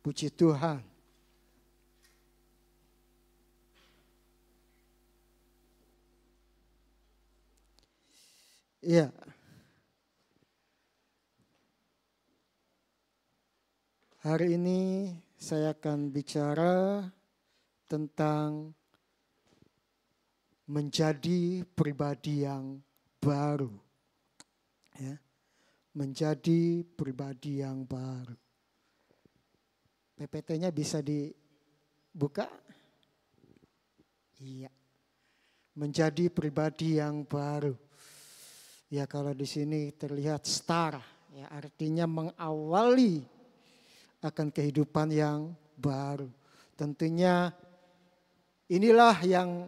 Puji Tuhan. Iya. Hari ini saya akan bicara tentang menjadi pribadi yang baru. Ya. Menjadi pribadi yang baru. PPT-nya bisa dibuka? Iya. Menjadi pribadi yang baru. Ya, kalau di sini terlihat star, ya artinya mengawali akan kehidupan yang baru. Tentunya inilah yang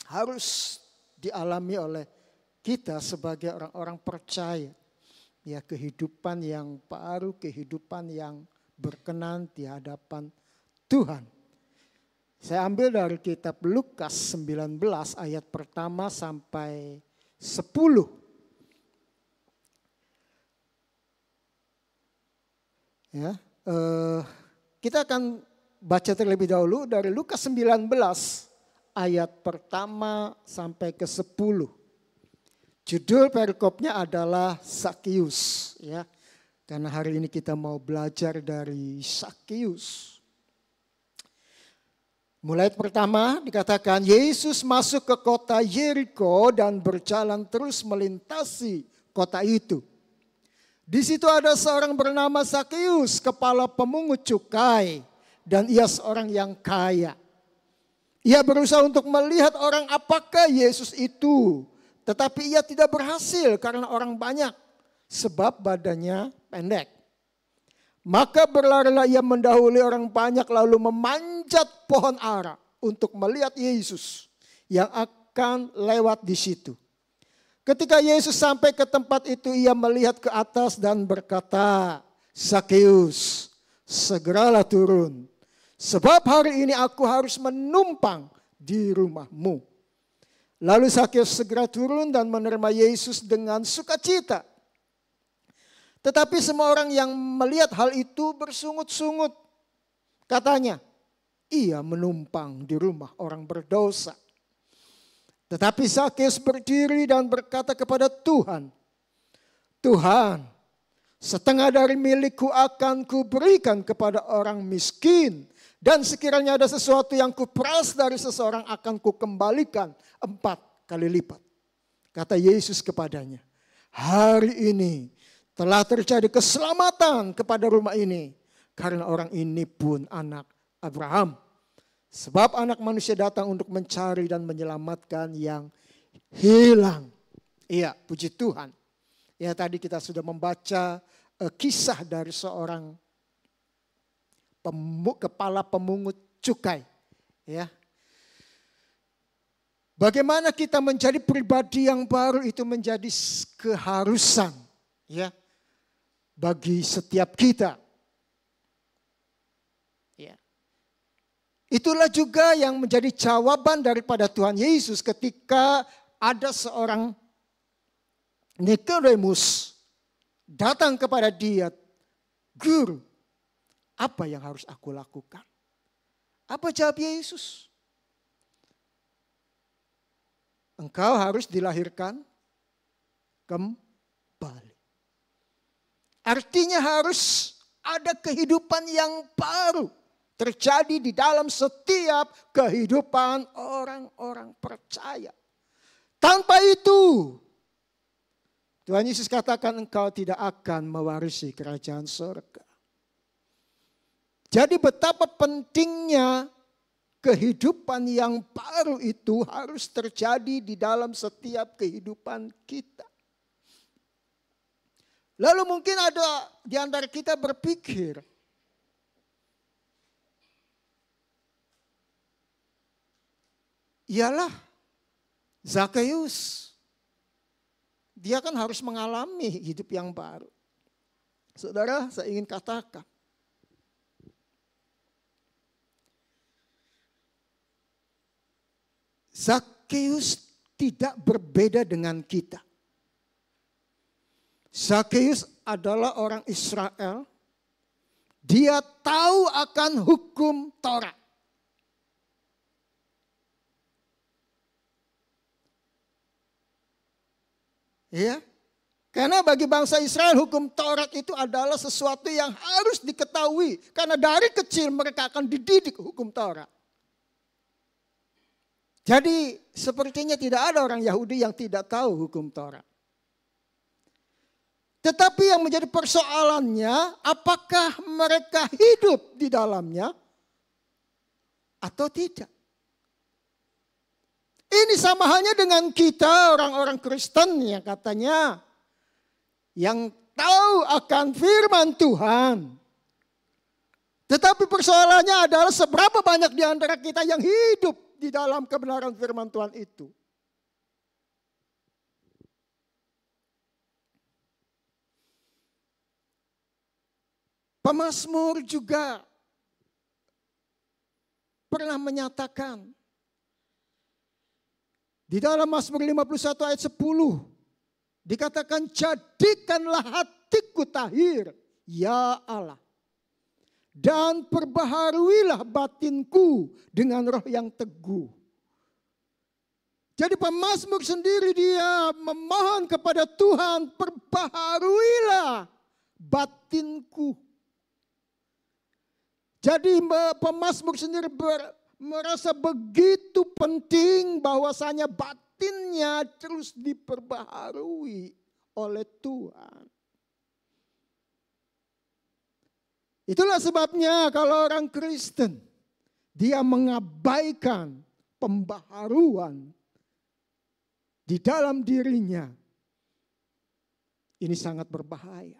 harus dialami oleh kita sebagai orang-orang percaya. Ya, kehidupan yang baru, kehidupan yang berkenan di hadapan Tuhan. Saya ambil dari kitab Lukas 19 ayat pertama sampai 10. Ya, kita akan baca terlebih dahulu dari Lukas 19 ayat pertama sampai ke 10. Judul perikopnya adalah Sakeus, ya. Karena hari ini kita mau belajar dari Sakeus. Mulai pertama dikatakan Yesus masuk ke kota Yeriko dan berjalan terus melintasi kota itu. Di situ ada seorang bernama Sakeus, kepala pemungut cukai, dan ia seorang yang kaya. Ia berusaha untuk melihat orang apakah Yesus itu, tetapi ia tidak berhasil karena orang banyak, sebab badannya pendek. Maka berlarilah ia mendahului orang banyak lalu memanjat pohon ara untuk melihat Yesus yang akan lewat di situ. Ketika Yesus sampai ke tempat itu, ia melihat ke atas dan berkata, Sakeus, segeralah turun, sebab hari ini aku harus menumpang di rumahmu. Lalu Sakeus segera turun dan menerima Yesus dengan sukacita. Tetapi semua orang yang melihat hal itu bersungut-sungut. Katanya, ia menumpang di rumah orang berdosa. Tetapi Sakeus berdiri dan berkata kepada Tuhan, Tuhan, setengah dari milikku akan kuberikan kepada orang miskin. Dan sekiranya ada sesuatu yang kuperas dari seseorang akan kukembalikan 4 kali lipat. Kata Yesus kepadanya, hari ini telah terjadi keselamatan kepada rumah ini. Karena orang ini pun anak Abraham. Sebab anak manusia datang untuk mencari dan menyelamatkan yang hilang. Iya, puji Tuhan. Ya, tadi kita sudah membaca kisah dari seorang kepala pemungut cukai. Ya. Bagaimana kita menjadi pribadi yang baru itu menjadi keharusan. Ya. Bagi setiap kita. Ya. Itulah juga yang menjadi jawaban daripada Tuhan Yesus ketika ada seorang Nikodemus datang kepada dia, Guru, apa yang harus aku lakukan? Apa jawab Yesus? Engkau harus dilahirkan kembali. Artinya harus ada kehidupan yang baru terjadi di dalam setiap kehidupan orang-orang percaya. Tanpa itu, Tuhan Yesus katakan engkau tidak akan mewarisi kerajaan surga. Jadi betapa pentingnya kehidupan yang baru itu harus terjadi di dalam setiap kehidupan kita. Lalu mungkin ada di antara kita berpikir, iyalah Sakeus, dia kan harus mengalami hidup yang baru. Saudara, saya ingin katakan, Sakeus tidak berbeda dengan kita. Sakeus adalah orang Israel Dia tahu akan hukum Taurat. Ya, karena bagi bangsa Israel hukum Taurat itu adalah sesuatu yang harus diketahui. Karena dari kecil mereka akan dididik hukum Taurat. Jadi sepertinya tidak ada orang Yahudi yang tidak tahu hukum Taurat. Tetapi yang menjadi persoalannya, apakah mereka hidup di dalamnya atau tidak? Ini sama halnya dengan kita orang-orang Kristen yang katanya yang tahu akan firman Tuhan. Tetapi persoalannya adalah seberapa banyak di antara kita yang hidup di dalam kebenaran firman Tuhan itu. Pemazmur juga pernah menyatakan di dalam Mazmur 51 ayat 10 dikatakan, jadikanlah hatiku tahir, ya Allah, dan perbaharuilah batinku dengan roh yang teguh. Jadi pemazmur sendiri dia memohon kepada Tuhan, perbaharuilah batinku. Jadi pemazmur sendiri merasa begitu penting bahwasanya batinnya terus diperbaharui oleh Tuhan. Itulah sebabnya kalau orang Kristen dia mengabaikan pembaharuan di dalam dirinya, ini sangat berbahaya.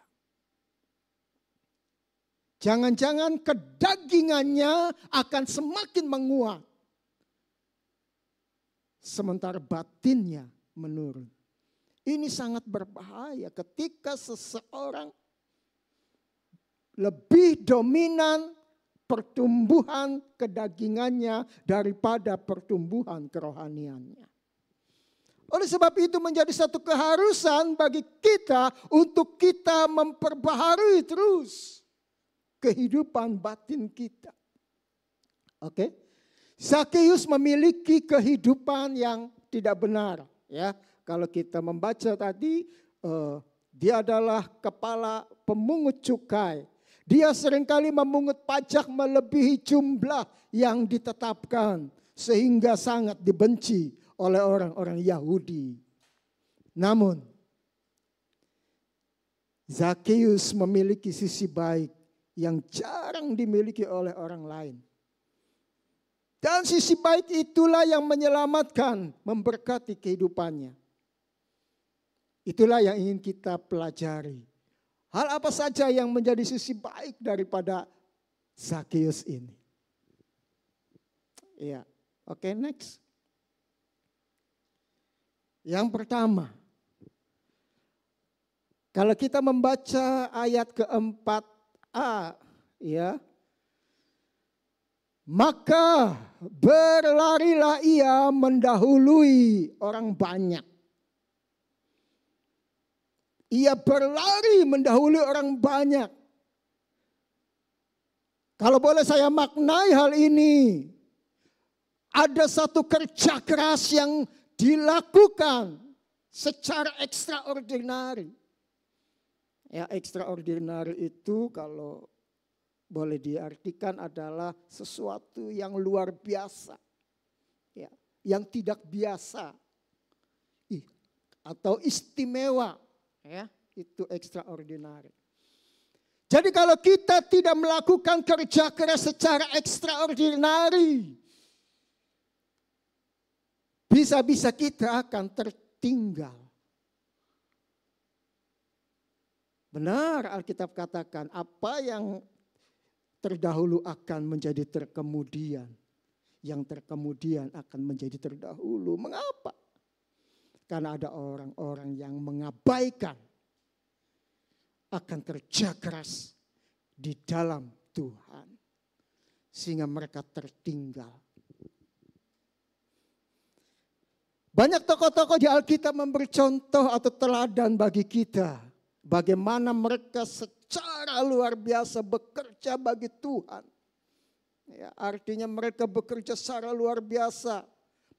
Jangan-jangan kedagingannya akan semakin menguat. Sementara batinnya menurun. Ini sangat berbahaya ketika seseorang lebih dominan pertumbuhan kedagingannya daripada pertumbuhan kerohaniannya. Oleh sebab itu menjadi satu keharusan bagi kita untuk kita memperbaharui terus kehidupan batin kita. Oke. Zakeus memiliki kehidupan yang tidak benar, ya. Kalau kita membaca tadi, dia adalah kepala pemungut cukai. Dia seringkali memungut pajak melebihi jumlah yang ditetapkan sehingga sangat dibenci oleh orang-orang Yahudi. Namun Zakeus memiliki sisi baik yang jarang dimiliki oleh orang lain. Dan sisi baik itulah yang menyelamatkan, memberkati kehidupannya. Itulah yang ingin kita pelajari. Hal apa saja yang menjadi sisi baik daripada Zakeus ini? Iya, oke, next. Yang pertama, kalau kita membaca ayat keempat, ya, maka berlarilah ia mendahului orang banyak. Ia berlari mendahului orang banyak. Kalau boleh saya maknai hal ini, ada satu kerja keras yang dilakukan secara ekstraordinari. Ya, ekstraordinari itu kalau boleh diartikan adalah sesuatu yang luar biasa. Ya, yang tidak biasa. Atau istimewa. Ya, itu ekstraordinari. Jadi kalau kita tidak melakukan kerja keras secara ekstraordinari, bisa-bisa kita akan tertinggal. Benar Alkitab katakan, apa yang terdahulu akan menjadi terkemudian. Yang terkemudian akan menjadi terdahulu. Mengapa? Karena ada orang-orang yang mengabaikan akan kerja keras di dalam Tuhan. Sehingga mereka tertinggal. Banyak tokoh-tokoh di Alkitab memberi contoh atau teladan bagi kita. Bagaimana mereka secara luar biasa bekerja bagi Tuhan. Ya, artinya mereka bekerja secara luar biasa,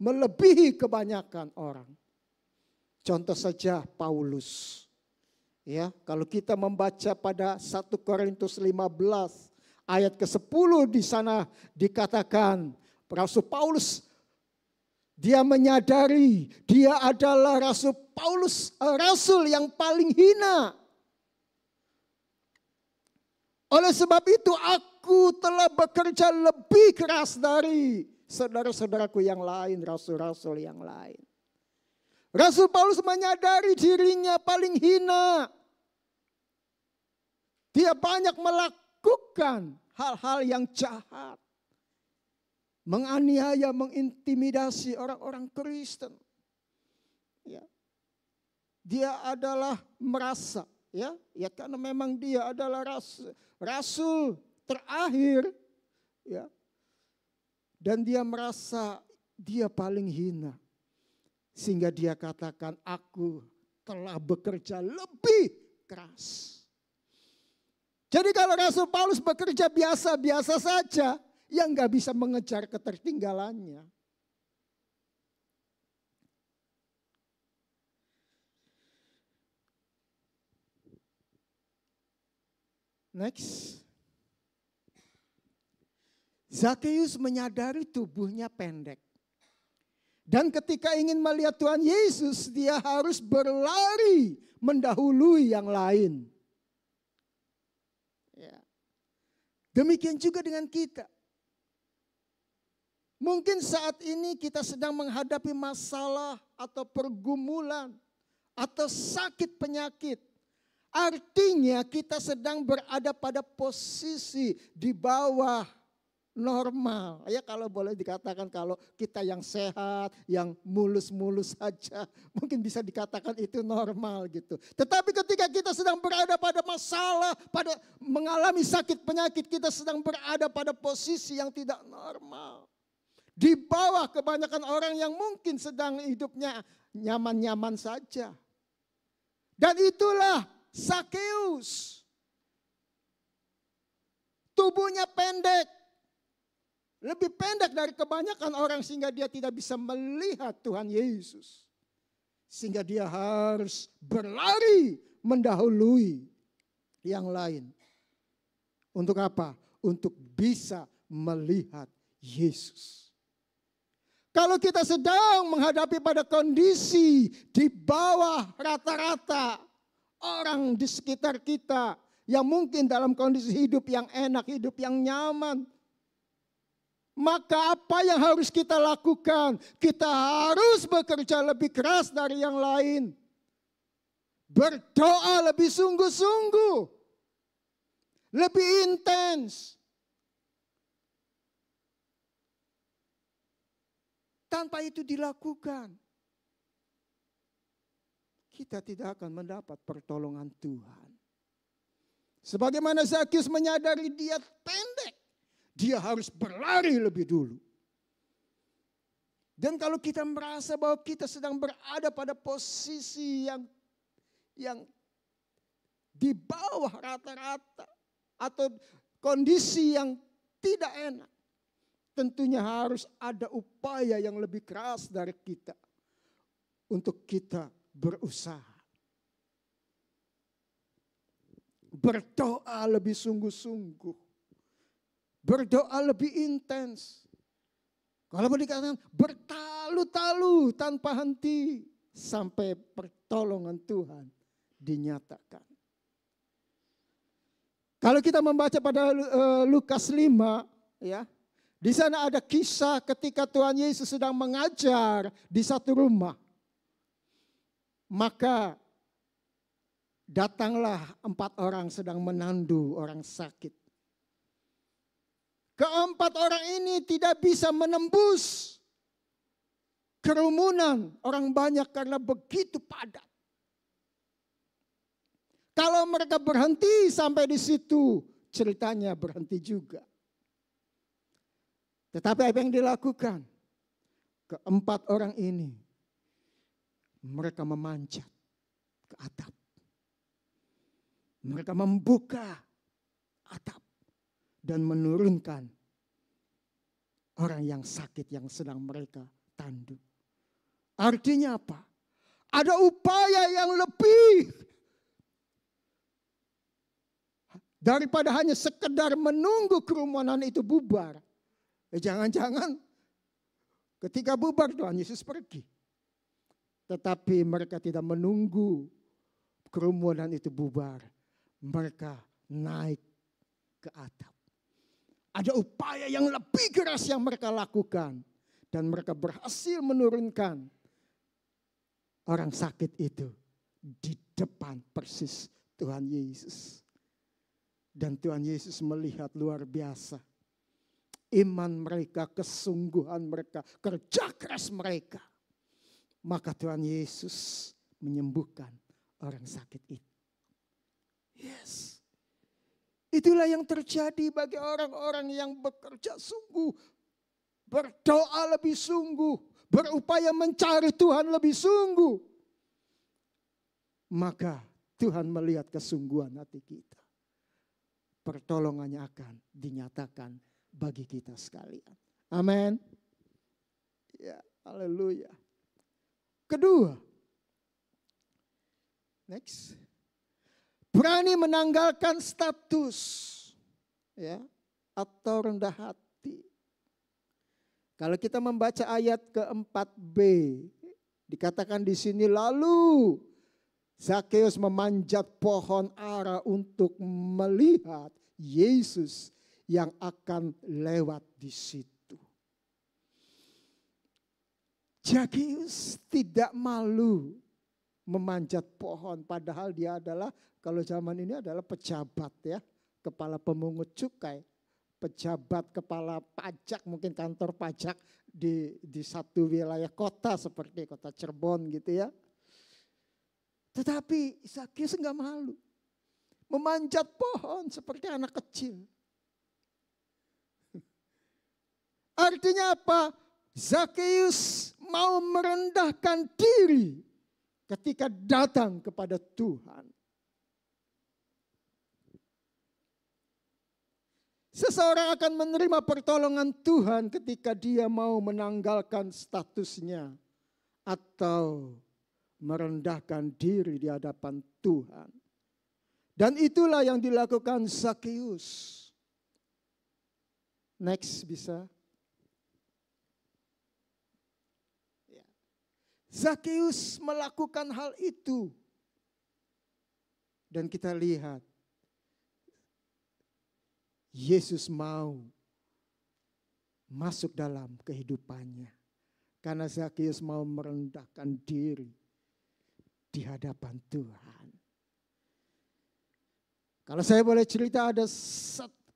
melebihi kebanyakan orang. Contoh saja Paulus. Ya, kalau kita membaca pada 1 Korintus 15 ayat ke-10 di sana dikatakan Rasul Paulus dia menyadari dia adalah Rasul Paulus, rasul yang paling hina. Oleh sebab itu aku telah bekerja lebih keras dari saudara-saudaraku yang lain, rasul-rasul yang lain. Rasul Paulus menyadari dirinya paling hina. Dia banyak melakukan hal-hal yang jahat. Menganiaya, mengintimidasi orang-orang Kristen. Ya. Dia adalah merasa, ya karena memang dia adalah rasul terakhir, ya. Dan dia merasa dia paling hina. Sehingga dia katakan, aku telah bekerja lebih keras. Jadi kalau Rasul Paulus bekerja biasa-biasa saja, ya nggak bisa mengejar ketertinggalannya. Next. Zakheus menyadari tubuhnya pendek. Dan ketika ingin melihat Tuhan Yesus, dia harus berlari mendahului yang lain. Ya. Demikian juga dengan kita. Mungkin saat ini kita sedang menghadapi masalah atau pergumulan atau sakit penyakit. Artinya kita sedang berada pada posisi di bawah normal. Ya kalau boleh dikatakan kalau kita yang sehat, yang mulus-mulus saja, mungkin bisa dikatakan itu normal gitu. Tetapi ketika kita sedang berada pada masalah, pada mengalami sakit penyakit, kita sedang berada pada posisi yang tidak normal. Di bawah kebanyakan orang yang mungkin sedang hidupnya nyaman-nyaman saja. Dan itulah Zakheus. Tubuhnya pendek. Lebih pendek dari kebanyakan orang sehingga dia tidak bisa melihat Tuhan Yesus. Sehingga dia harus berlari mendahului yang lain. Untuk apa? Untuk bisa melihat Yesus. Kalau kita sedang menghadapi pada kondisi di bawah rata-rata orang di sekitar kita yang mungkin dalam kondisi hidup yang enak, hidup yang nyaman, maka apa yang harus kita lakukan? Kita harus bekerja lebih keras dari yang lain. Berdoa lebih sungguh-sungguh. Lebih intens. Tanpa itu dilakukan, kita tidak akan mendapat pertolongan Tuhan. Sebagaimana Zakheus menyadari dia pendek, dia harus berlari lebih dulu. Dan kalau kita merasa bahwa kita sedang berada pada posisi yang di bawah rata-rata atau kondisi yang tidak enak, tentunya harus ada upaya yang lebih keras dari kita untuk kita berusaha. Berdoa lebih sungguh-sungguh. Berdoa lebih intens. Kalau boleh dikatakan bertalu-talu tanpa henti sampai pertolongan Tuhan dinyatakan. Kalau kita membaca pada Lukas 5, ya, di sana ada kisah ketika Tuhan Yesus sedang mengajar di satu rumah. Maka datanglah 4 orang sedang menandu orang sakit. Keempat orang ini tidak bisa menembus kerumunan orang banyak karena begitu padat. Kalau mereka berhenti sampai di situ, ceritanya berhenti juga. Tetapi apa yang dilakukan? Keempat orang ini, mereka memanjat ke atap. Mereka membuka atap dan menurunkan orang yang sakit yang sedang mereka tandu. Artinya apa? Ada upaya yang lebih daripada hanya sekedar menunggu kerumunan itu bubar. Jangan-jangan ketika bubar Tuhan Yesus pergi. Tetapi mereka tidak menunggu kerumunan itu bubar. Mereka naik ke atap. Ada upaya yang lebih keras yang mereka lakukan. Dan mereka berhasil menurunkan orang sakit itu di depan persis Tuhan Yesus. Dan Tuhan Yesus melihat luar biasa. Iman mereka, kesungguhan mereka, kerja keras mereka. Maka Tuhan Yesus menyembuhkan orang sakit itu. Yes. Itulah yang terjadi bagi orang-orang yang bekerja sungguh. Berdoa lebih sungguh. Berupaya mencari Tuhan lebih sungguh. Maka Tuhan melihat kesungguhan hati kita. Pertolongannya akan dinyatakan bagi kita sekalian. Amin. Ya, haleluya. Kedua. Next. Berani menanggalkan status, ya, atau rendah hati. Kalau kita membaca ayat ke-4b, dikatakan di sini lalu Zakeus memanjat pohon ara untuk melihat Yesus yang akan lewat di situ. Zakeus tidak malu memanjat pohon, padahal dia adalah, kalau zaman ini adalah pejabat ya, kepala pemungut cukai, pejabat kepala pajak, mungkin kantor pajak di satu wilayah kota seperti kota Cirebon gitu ya. Tetapi Zakeus enggak malu memanjat pohon seperti anak kecil. Artinya apa? Zakeus mau merendahkan diri ketika datang kepada Tuhan. Seseorang akan menerima pertolongan Tuhan ketika dia mau menanggalkan statusnya atau merendahkan diri di hadapan Tuhan. Dan itulah yang dilakukan Zakeus. Next bisa. Zakeus melakukan hal itu. Dan kita lihat Yesus mau masuk dalam kehidupannya. Karena Zakeus mau merendahkan diri di hadapan Tuhan. Kalau saya boleh cerita, ada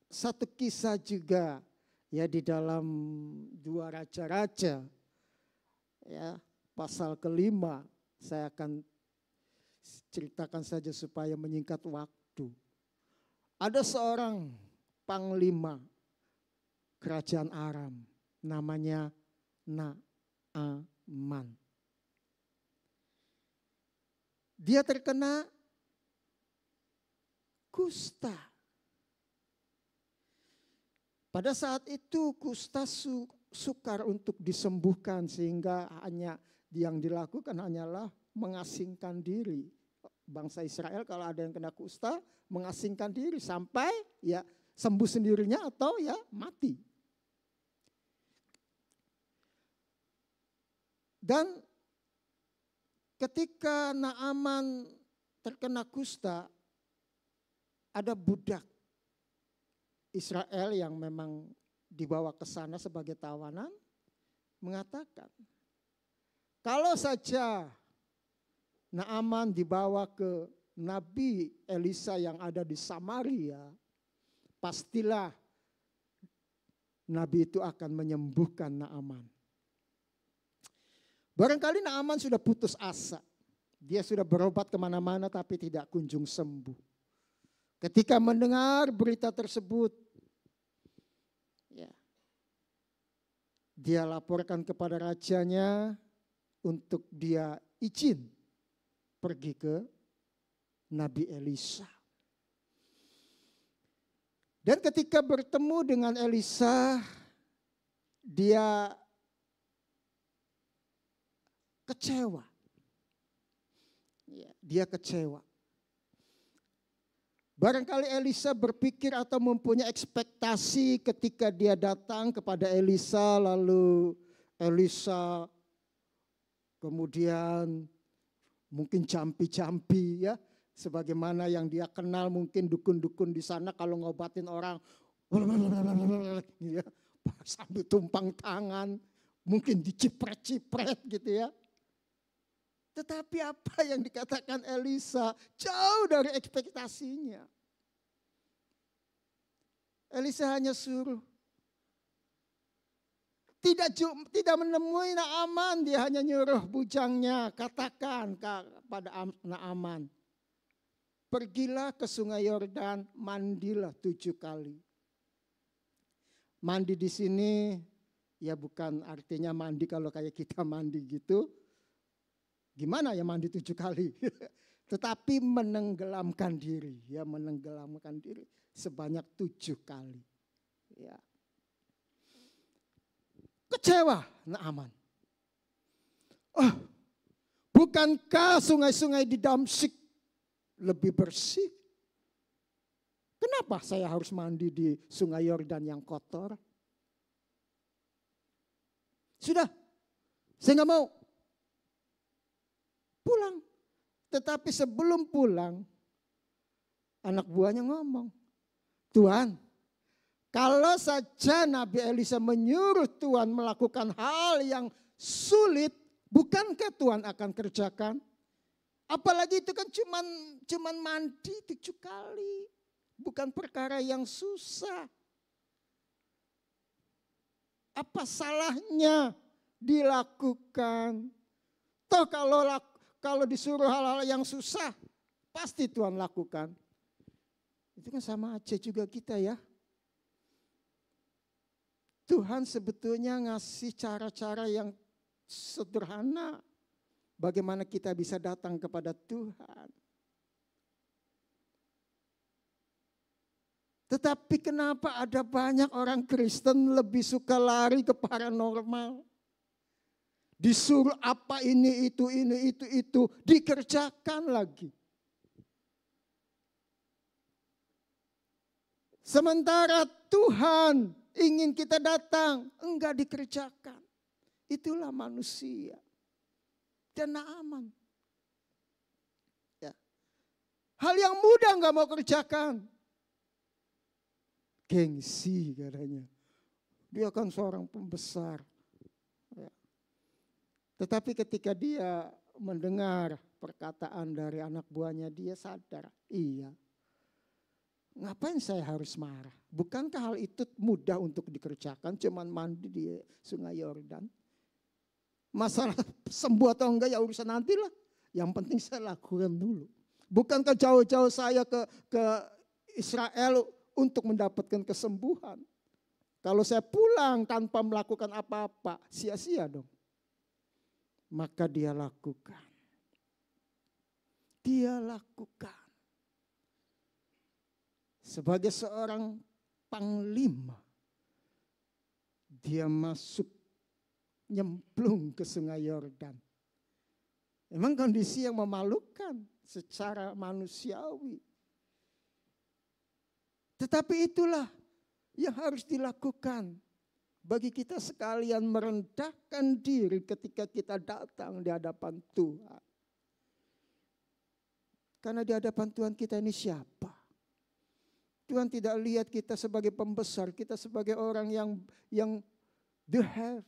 satu kisah juga ya di dalam 2 Raja-Raja ya, pasal ke-5. Saya akan ceritakan saja supaya menyingkat waktu. Ada seorang panglima kerajaan Aram namanya Naaman. Dia terkena kusta. Pada saat itu kusta sukar untuk disembuhkan, sehingga hanya yang dilakukan hanyalah mengasingkan diri. Bangsa Israel kalau ada yang kena kusta mengasingkan diri sampai ya sembuh sendirinya atau ya mati. Dan ketika Naaman terkena kusta, ada budak Israel yang memang dibawa ke sana sebagai tawanan, mengatakan, kalau saja Naaman dibawa ke Nabi Elisa yang ada di Samaria, pastilah Nabi itu akan menyembuhkan Naaman. Barangkali Naaman sudah putus asa. Dia sudah berobat kemana-mana tapi tidak kunjung sembuh. Ketika mendengar berita tersebut, ya, dia laporkan kepada rajanya untuk dia izin pergi ke Nabi Elisa. Dan ketika bertemu dengan Elisa, dia kecewa. Dia kecewa. Barangkali Elisa berpikir atau mempunyai ekspektasi ketika dia datang kepada Elisa, lalu Elisa kemudian mungkin campi-campi ya. Sebagaimana yang dia kenal mungkin dukun-dukun di sana kalau ngobatin orang ya, sambil tumpang tangan, mungkin dicipret-cipret gitu ya. Tetapi apa yang dikatakan Elisa jauh dari ekspektasinya. Elisa hanya suruh. Tidak menemui Naaman, dia hanya nyuruh bujangnya, katakan kepada Naaman, pergilah ke sungai Yordan, mandilah 7 kali. Mandi di sini ya bukan artinya mandi kalau kayak kita mandi gitu. Gimana ya mandi 7 kali? Tetapi menenggelamkan diri, ya menenggelamkan diri sebanyak 7 kali. Ya. Kecewa Naaman. Oh, bukankah sungai-sungai di Damsyik lebih bersih? Kenapa saya harus mandi di sungai Yordan yang kotor? Sudah, saya nggak mau. Pulang. Tetapi sebelum pulang, anak buahnya ngomong, Tuhan, kalau saja Nabi Elisa menyuruh Tuhan melakukan hal yang sulit, bukankah Tuhan akan kerjakan? Apalagi itu kan cuman mandi 7 kali. Bukan perkara yang susah. Apa salahnya dilakukan? Toh kalau disuruh hal-hal yang susah, pasti Tuhan lakukan. Itu kan sama aja juga kita ya. Tuhan sebetulnya ngasih cara-cara yang sederhana. Bagaimana kita bisa datang kepada Tuhan. Tetapi kenapa ada banyak orang Kristen lebih suka lari ke paranormal. Disuruh apa ini, itu, dikerjakan lagi. Sementara Tuhan ingin kita datang, enggak dikerjakan. Itulah manusia. Dan Naaman. Ya. Hal yang mudah enggak mau kerjakan. Gengsi katanya. Dia kan seorang pembesar. Ya. Tetapi ketika dia mendengar perkataan dari anak buahnya, dia sadar, iya. Ngapain saya harus marah? Bukankah hal itu mudah untuk dikerjakan? Cuman mandi di sungai Yordan. Masalah sembuh atau enggak ya urusan nantilah. Yang penting saya lakukan dulu. Bukankah jauh-jauh saya ke Israel untuk mendapatkan kesembuhan? Kalau saya pulang tanpa melakukan apa-apa, sia-sia dong. Maka dia lakukan. Dia lakukan. Sebagai seorang panglima, dia masuk nyemplung ke sungai Yordan. Memang kondisi yang memalukan secara manusiawi. Tetapi itulah yang harus dilakukan bagi kita sekalian, merendahkan diri ketika kita datang di hadapan Tuhan. Karena di hadapan Tuhan kita ini siapa? Tuhan tidak lihat kita sebagai pembesar, kita sebagai orang yang the have.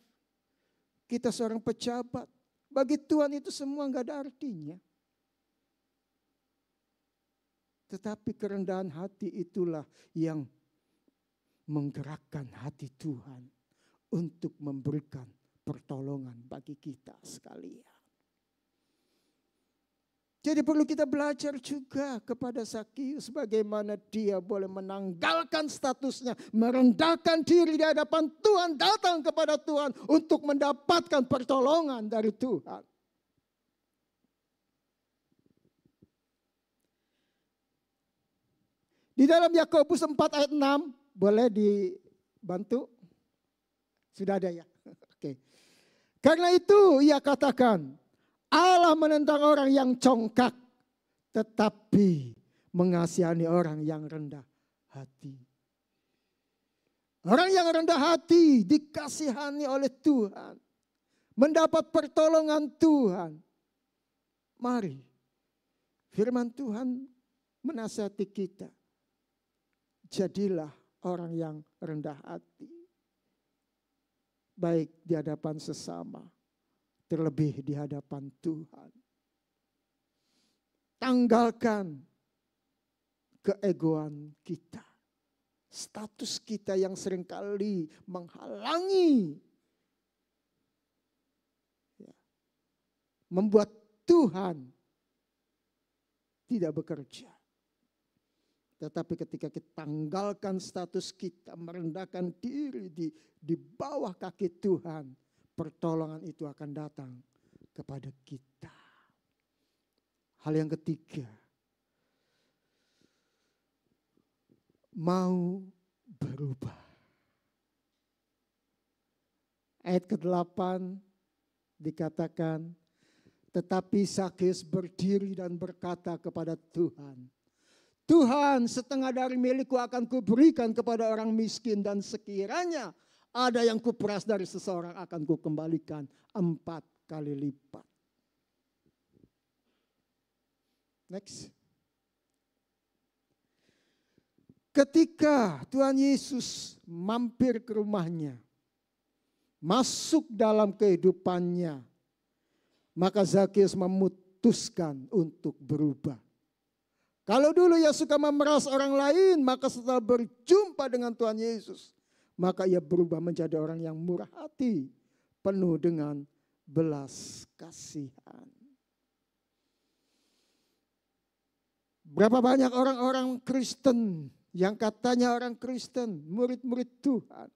Kita seorang pejabat. Bagi Tuhan itu semua enggak ada artinya. Tetapi kerendahan hati itulah yang menggerakkan hati Tuhan untuk memberikan pertolongan bagi kita sekalian. Jadi perlu kita belajar juga kepada Zakius bagaimana dia boleh menanggalkan statusnya, merendahkan diri di hadapan Tuhan, datang kepada Tuhan untuk mendapatkan pertolongan dari Tuhan. Di dalam Yakobus 4 ayat 6, boleh dibantu? Sudah ada ya? Oke. Karena itu ia katakan, Allah menentang orang yang congkak, tetapi mengasihani orang yang rendah hati. Orang yang rendah hati dikasihani oleh Tuhan. Mendapat pertolongan Tuhan. Mari, firman Tuhan menasihati kita. Jadilah orang yang rendah hati. Baik di hadapan sesama, terlebih di hadapan Tuhan. Tanggalkan keegoan kita. Status kita yang seringkali menghalangi. Membuat Tuhan tidak bekerja. Tetapi ketika kita tanggalkan status kita, merendahkan diri di bawah kaki Tuhan, pertolongan itu akan datang kepada kita. Hal yang ketiga, mau berubah. Ayat ke-8 dikatakan, tetapi Zakheus berdiri dan berkata kepada Tuhan, Tuhan, setengah dari milikku akan kuberikan kepada orang miskin, dan sekiranya ada yang kuperas dari seseorang akan kukembalikan 4 kali lipat. Next. Ketika Tuhan Yesus mampir ke rumahnya, masuk dalam kehidupannya, maka Zakheus memutuskan untuk berubah. Kalau dulu ia suka memeras orang lain, maka setelah berjumpa dengan Tuhan Yesus, maka ia berubah menjadi orang yang murah hati, penuh dengan belas kasihan. Berapa banyak orang-orang Kristen yang katanya orang Kristen, murid-murid Tuhan.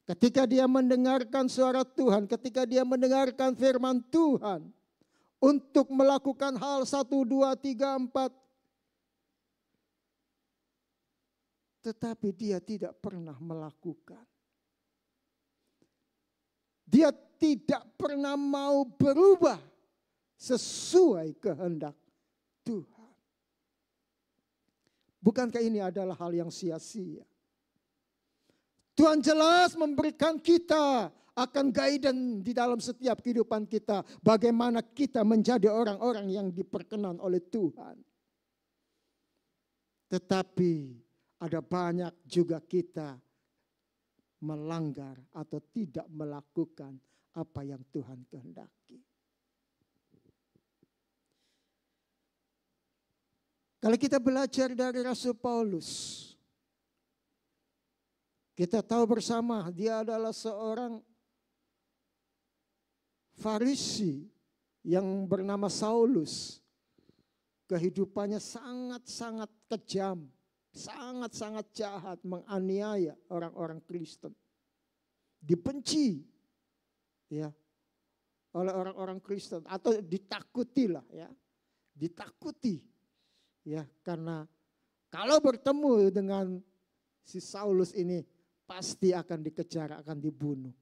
Ketika dia mendengarkan suara Tuhan, ketika dia mendengarkan firman Tuhan, untuk melakukan hal 1, 2, 3, 4. Tetapi dia tidak pernah melakukan. Dia tidak pernah mau berubah sesuai kehendak Tuhan. Bukankah ini adalah hal yang sia-sia? Tuhan jelas memberikan kita akan guidance di dalam setiap kehidupan kita. Bagaimana kita menjadi orang-orang yang diperkenan oleh Tuhan. Tetapi ada banyak juga kita melanggar atau tidak melakukan apa yang Tuhan kehendaki. Kalau kita belajar dari Rasul Paulus, kita tahu bersama dia adalah seorang Farisi yang bernama Saulus. Kehidupannya sangat-sangat kejam, sangat-sangat jahat, menganiaya orang-orang Kristen. Dibenci ya oleh orang-orang Kristen atau ditakutilah ya. Ditakuti ya, karena kalau bertemu dengan si Saulus ini pasti akan dikejar, akan dibunuh.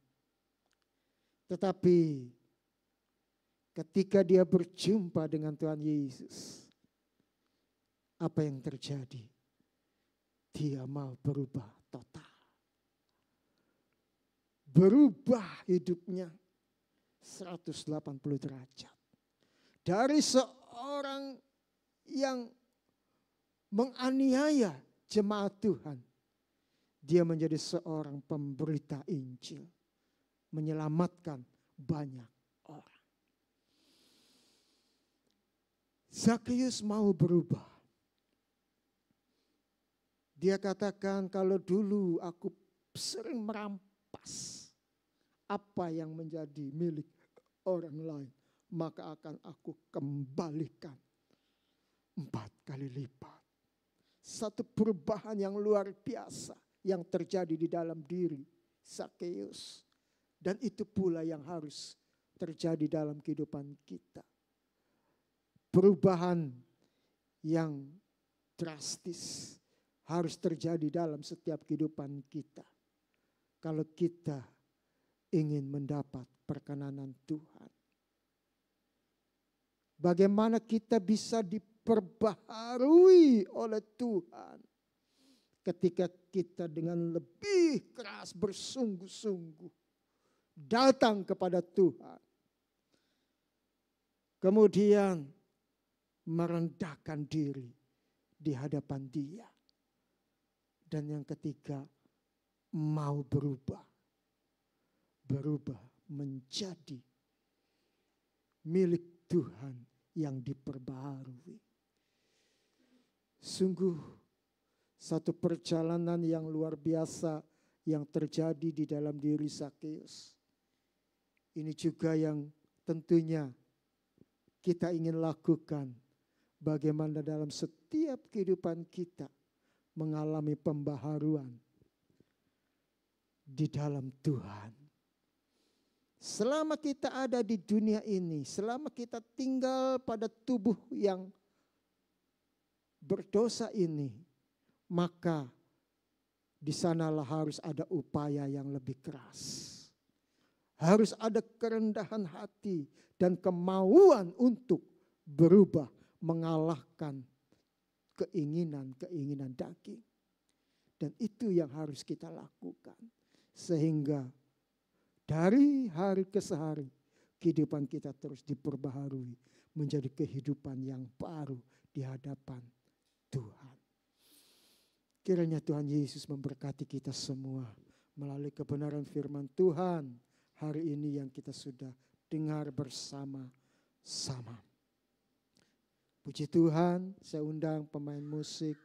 Tetapi ketika dia berjumpa dengan Tuhan Yesus, apa yang terjadi? Dia mau berubah total. Berubah hidupnya 180 derajat. Dari seorang yang menganiaya jemaat Tuhan, dia menjadi seorang pemberita Injil, menyelamatkan banyak orang. Zakheus mau berubah. Dia katakan, kalau dulu aku sering merampas apa yang menjadi milik orang lain, maka akan aku kembalikan 4 kali lipat. Satu perubahan yang luar biasa yang terjadi di dalam diri Zakheus. Dan itu pula yang harus terjadi dalam kehidupan kita. Perubahan yang drastis harus terjadi dalam setiap kehidupan kita. Kalau kita ingin mendapat perkenanan Tuhan. Bagaimana kita bisa diperbaharui oleh Tuhan. Ketika kita dengan lebih keras bersungguh-sungguh datang kepada Tuhan. Kemudian merendahkan diri di hadapan Dia. Dan yang ketiga, mau berubah. Berubah menjadi milik Tuhan yang diperbaharui. Sungguh satu perjalanan yang luar biasa yang terjadi di dalam diri Zakeus. Ini juga yang tentunya kita ingin lakukan. Bagaimana dalam setiap kehidupan kita mengalami pembaharuan di dalam Tuhan. Selama kita ada di dunia ini, selama kita tinggal pada tubuh yang berdosa ini, maka di sanalah harus ada upaya yang lebih keras. Harus ada kerendahan hati dan kemauan untuk berubah, mengalahkan keinginan-keinginan daging. Dan itu yang harus kita lakukan. Sehingga dari hari ke hari kehidupan kita terus diperbaharui menjadi kehidupan yang baru di hadapan Tuhan. Kiranya Tuhan Yesus memberkati kita semua melalui kebenaran firman Tuhan hari ini yang kita sudah dengar bersama-sama. Puji Tuhan, saya undang pemain musik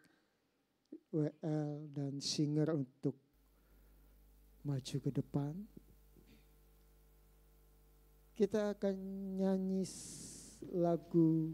WL dan singer untuk maju ke depan. Kita akan nyanyi lagu